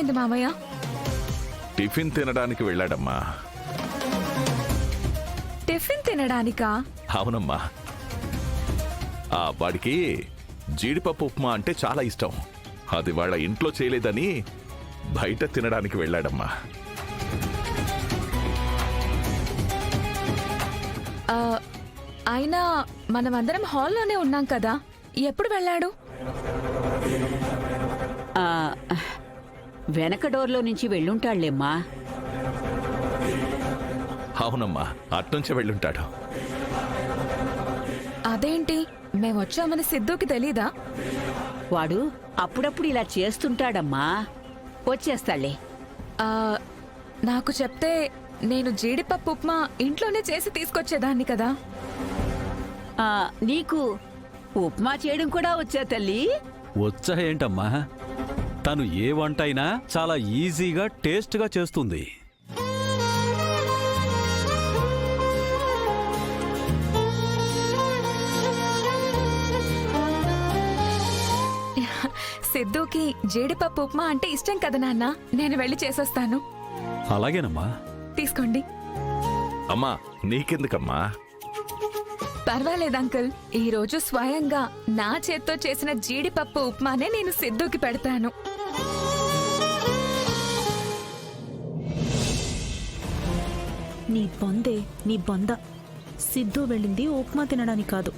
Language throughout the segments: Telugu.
ఏమైంది మామయ్య? టిఫిన్ తినడానికి వెళ్ళాడమ్మా. టిఫిన్ తినడానికా? అవునమ్మా. వాడికి జీడిపప్పు ఉప్మా అంటే చాలా ఇష్టం. అది వాళ్ళ ఇంట్లో చేయలేదని బయట తినడానికి వెళ్ళాడమ్మా. అయినా మనమందరం హాల్లోనే ఉన్నాం కదా, ఎప్పుడు వెళ్ళాడు? వెనక డోర్లో నుంచి వెళ్ళుంటాళ్లేమ్మా. అవునమ్మా, అట్నుంచే వెళ్ళుంటాడు. అదేంటి, మేమొచ్చామని సిద్ధుకి తెలీదా? వాడు అప్పుడప్పుడు ఇలా చేస్తుంటాడమ్మా. వచ్చేస్తాళ్లే. నాకు చెప్తే నేను జీడిపప్పు ఉప్మా ఇంట్లోనే చేసి తీసుకొచ్చేదాన్ని కదా. నీకు ఉప్మా చేయడం కూడా వచ్చా తల్లి? వచ్చా ఏంటమ్మా, తను ఏ వంట అయినా చాలా ఈజీగా టేస్ట్గా చేస్తుంది. సిద్ధుకి జీడిపప్పు ఉప్మా అంటే ఇష్టం కదా నాన్న, నేను వెళ్ళి చేసొస్తాను. అలాగేనమ్మా. తీసుకోండి. అమ్మా, నీకెందుకమ్మా? పర్వాలేదు అంకుల్, ఈ రోజు స్వయంగా నా చేత్తో చేసిన జీడిపప్పు ఉప్మానే నేను సిద్ధుకి పెడతాను. నీ బొందే, నీ బొంద. సిద్ధు వెళ్ళింది ఉప్మా తినడానికి కాదు,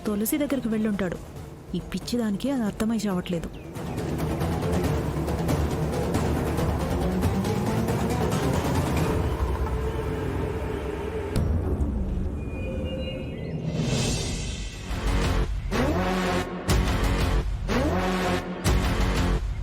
తులసి దగ్గరికి వెళ్ళుంటాడు. ఈ పిచ్చిదానికి అది అర్థమై చావట్లేదు.